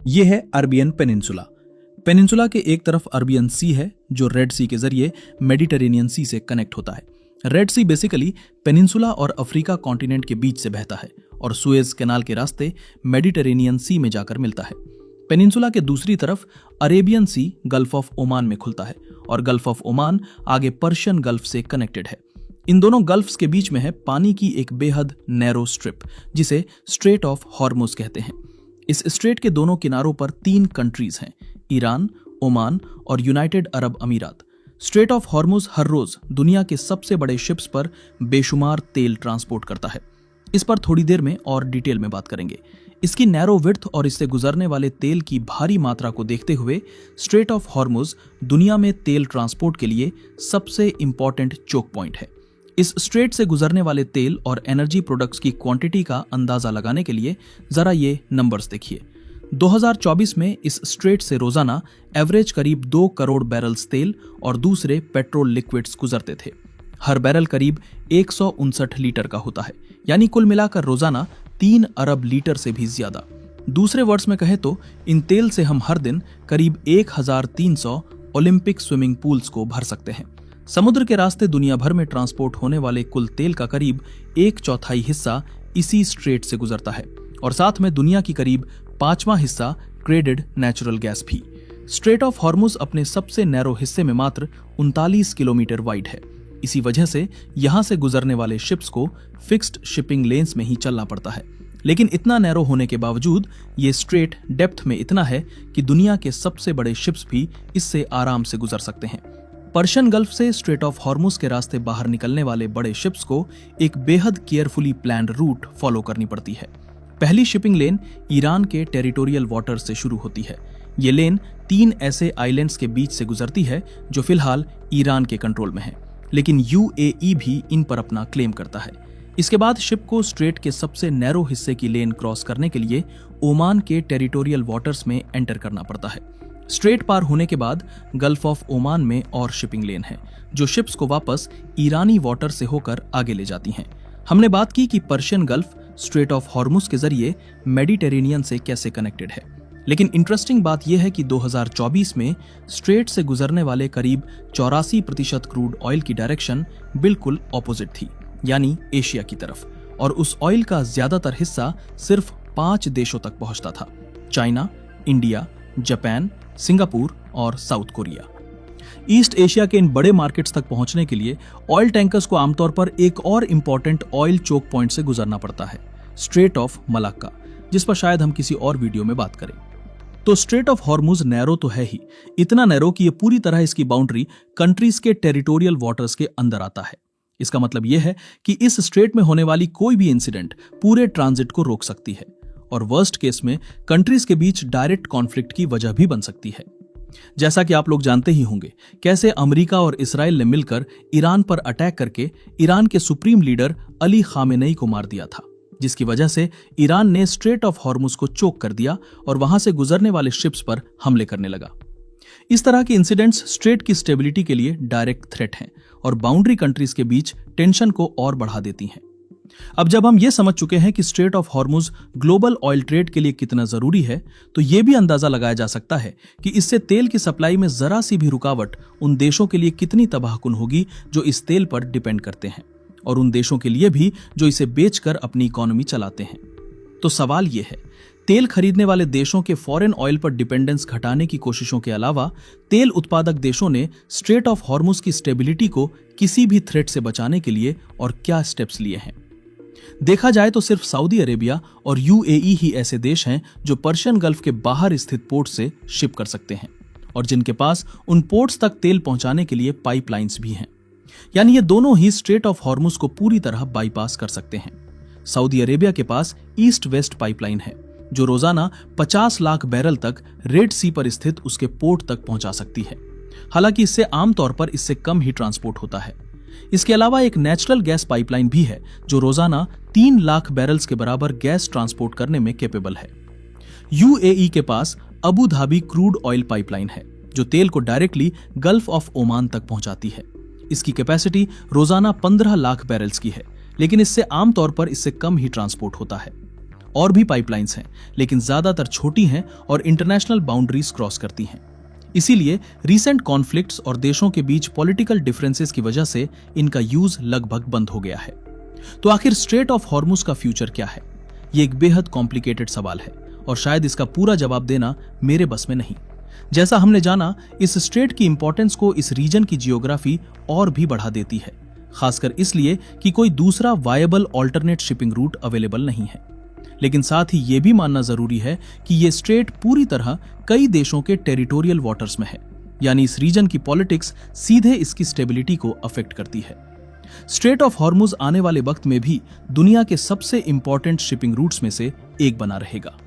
ये है Arabian peninsula. Peninsula के एक तरफ अरबियन सी है जो रेड सी के जरिए मेडिटेरेनियन सी से कनेक्ट होता है। रेड सी बेसिकली पेनिनसुला और अफ्रीका कॉन्टिनेंट के बीच से बहता है और सुएज कैनाल के रास्ते मेडिटेरेनियन सी में जाकर मिलता है। पेनिनसुला के दूसरी तरफ Arabian sea gulf of Oman में खुलता है और गल्फ ऑफ ओमान आगे पर्शियन गल्फ से कनेक्टेड है। इन दोनों गल्फ्स के बीच में है पानी की एक बेहद नैरो स्ट्रिप जिसे स्ट्रेट ऑफ हॉर्मुज कहते हैं। इस स्ट्रेट के दोनों किनारों पर 3 कंट्रीज हैं, ईरान, ओमान और यूनाइटेड अरब अमीरात। स्ट्रेट ऑफ हॉर्मुज हर रोज दुनिया के सबसे बड़े शिप्स पर बेशुमार तेल ट्रांसपोर्ट करता है। इस पर थोड़ी देर में और डिटेल में बात करेंगे। इसकी नैरो विड्थ और इससे गुजरने वाले तेल की भारी मात्रा को देखते हुए स्ट्रेट ऑफ हॉर्मुज दुनिया में तेल ट्रांसपोर्ट के लिए सबसे इंपॉर्टेंट चोक पॉइंट है। इस स्ट्रेट से गुजरने वाले तेल और एनर्जी प्रोडक्ट्स की क्वांटिटी का अंदाजा लगाने के लिए जरा ये नंबर्स देखिए। 2024 में इस स्ट्रेट से रोजाना एवरेज करीब 2 करोड़ बैरल्स तेल और दूसरे पेट्रोल लिक्विड्स गुजरते थे। हर बैरल करीब 159 लीटर का होता है, यानी कुल मिलाकर रोजाना 3 अरब लीटर से भी ज्यादा। दूसरे वर्ड्स में कहें तो इन तेल से हम हर दिन करीब 1300 ओलंपिक स्विमिंग पूल्स को भर सकते हैं। समुद्र के रास्ते दुनिया भर में ट्रांसपोर्ट होने वाले कुल तेल का करीब 1/4 हिस्सा इसी स्ट्रेट से गुजरता है और साथ में दुनिया की करीब 5वां हिस्सा क्रेडेड नेचुरल गैस भी। स्ट्रेट ऑफ हॉर्मुज अपने सबसे नैरो हिस्से में मात्र 39 किलोमीटर वाइड है। इसी वजह से यहां से गुजरने वाले शिप्स को फिक्स्ड शिपिंग लेन्स में ही चलना पड़ता है। लेकिन इतना नैरो होने के बावजूद ये स्ट्रेट डेप्थ में इतना है कि दुनिया के सबसे बड़े शिप्स भी इससे आराम से गुजर सकते हैं। पर्शियन गल्फ से स्ट्रेट ऑफ हॉर्मुज के रास्ते बाहर निकलने वाले बड़े शिप्स को एक बेहद केयरफुली प्लान्ड रूट फॉलो करनी पड़ती है। पहली शिपिंग लेन ईरान के टेरिटोरियल वाटर से शुरू होती है। ये लेन 3 ऐसे आइलैंड्स के बीच से गुजरती है जो फिलहाल ईरान के कंट्रोल में है, लेकिन यूएई भी इन पर अपना क्लेम करता है। इसके बाद शिप को स्ट्रेट के सबसे नैरो हिस्से की लेन क्रॉस करने के लिए ओमान के टेरिटोरियल वाटर्स में एंटर करना पड़ता है। स्ट्रेट पार होने के बाद गल्फ ऑफ ओमान में और शिपिंग लेन है जो शिप्स को वापस ईरानी वाटर से होकर आगे ले जाती हैं। हमने बात की कि Persian gulf straight of Hormuz के जरिए मेडिटेरेनियन से कैसे कनेक्टेड है, लेकिन इंटरेस्टिंग बात यह है कि 2024 में स्ट्रेट से गुजरने वाले करीब 84% क्रूड ऑयल की डायरेक्शन बिल्कुल ऑपोजिट थी, यानी एशिया की तरफ, और उस ऑयल का ज्यादातर हिस्सा सिर्फ 5 देशों तक पहुंचता था: चाइना, इंडिया, जापान, सिंगापुर और साउथ कोरिया। ईस्ट एशिया के इन बड़े मार्केट्स तक पहुंचने के लिए ऑयल टैंकर्स को आमतौर पर एक और इंपॉर्टेंट ऑयल चोक पॉइंट से गुजरना पड़ता है, स्ट्रेट ऑफ मलाक्का, जिस पर शायद हम किसी और वीडियो में बात करें। तो स्ट्रेट ऑफ हॉर्मुज नैरो तो है ही, इतना नैरो कि ये पूरी तरह इसकी बाउंड्री कंट्रीज के टेरिटोरियल वाटर्स के अंदर आता है। इसका मतलब यह है कि इस स्ट्रेट में होने वाली कोई भी इंसिडेंट पूरे ट्रांजिट को रोक सकती है और वर्स्ट केस में कंट्रीज के बीच डायरेक्ट कॉन्फ्लिक्ट की वजह भी बन सकती है। जैसा कि आप लोग जानते ही होंगे कैसे अमेरिका और इस्राएल ने मिलकर ईरान पर अटैक करके ईरान के सुप्रीम लीडर अली खामेनेई को मार दिया था, जिसकी वजह से ईरान ने स्ट्रेट ऑफ हॉर्मुज को चोक कर दिया और वहां से गुजरने वाले शिप्स पर हमले करने लगा। इस तरह के इंसिडेंट्स स्ट्रेट की स्टेबिलिटी के लिए डायरेक्ट थ्रेट हैं और बाउंड्री कंट्रीज के बीच टेंशन को और बढ़ा देती हैं। अब जब हम ये समझ चुके हैं कि straight of Hormuz global oil trade के लिए कितना जरूरी है, तो ये भी अंदाजा लगाया जा सकता है कि इससे तेल की सप्लाई में जरा सी भी रुकावट उन देशों के लिए कितनी तबाहकुन होगी जो इस तेल पर डिपेंड करते हैं, और उन देशों के लिए भी जो इसे बेचकर अपनी इकोनॉमी चलाते हैं। तो सवाल यह है, तेल खरीदने वाले देशों के फॉरेन ऑयल पर डिपेंडेंस घटाने की कोशिशों के अलावा तेल उत्पादक देशों ने स्ट्रेट ऑफ हॉर्मुज की स्टेबिलिटी को किसी भी थ्रेट से बचाने के लिए और क्या स्टेप्स लिए हैं? देखा जाए तो सिर्फ सऊदी अरेबिया और यूएई ही ऐसे देश हैं जो पर्शियन गल्फ के बाहर स्थित पोर्ट से शिप कर सकते हैं और जिनके पास उन पोर्ट्स तक तेल पहुंचाने के लिए पाइपलाइंस भी हैं। यानी ये दोनों ही स्ट्रेट ऑफ हॉर्मुज को पूरी तरह बाईपास कर सकते हैं। सऊदी अरेबिया के पास ईस्ट वेस्ट पाइपलाइन है जो रोजाना 50 लाख बैरल तक रेड सी पर स्थित उसके पोर्ट तक पहुंचा सकती है। हालांकि इससे आमतौर पर इससे कम ही ट्रांसपोर्ट होता है। इसके अलावा एक नेचुरल गैस पाइपलाइन भी है जो रोजाना 3 लाख बैरल्स के बराबर गैस ट्रांसपोर्ट करने में कैपेबल है। यूएई के पास Abu Dhabi crude oil pipeline है जो तेल को डायरेक्टली गल्फ ऑफ ओमान तक पहुंचाती है। इसकी कैपेसिटी रोजाना 15 लाख बैरल्स की है, लेकिन इससे आमतौर पर इससे कम ही ट्रांसपोर्ट होता है। और भी पाइपलाइंस हैं, लेकिन ज्यादातर छोटी हैं और इंटरनेशनल बाउंड्रीज क्रॉस करती हैं। इसीलिए रीसेंट कॉन्फ्लिक्ट्स और देशों के बीच पॉलिटिकल डिफरेंसेस की वजह से इनका यूज लगभग बंद हो गया है। तो आखिर स्ट्रेट ऑफ हॉर्मुज का फ्यूचर क्या है? ये एक बेहद कॉम्प्लिकेटेड सवाल है और शायद इसका पूरा जवाब देना मेरे बस में नहीं। जैसा हमने जाना, इस स्ट्रेट की इंपॉर्टेंस को इस रीजन की जियोग्राफी और भी बढ़ा देती है, खासकर इसलिए कि कोई दूसरा viable alternate shipping root available नहीं है। लेकिन साथ ही यह भी मानना जरूरी है कि यह स्ट्रेट पूरी तरह कई देशों के टेरिटोरियल वाटर्स में है, यानी इस रीजन की पॉलिटिक्स सीधे इसकी स्टेबिलिटी को अफेक्ट करती है। स्ट्रेट ऑफ हॉर्मुज आने वाले वक्त में भी दुनिया के सबसे इंपॉर्टेंट शिपिंग रूट्स में से एक बना रहेगा।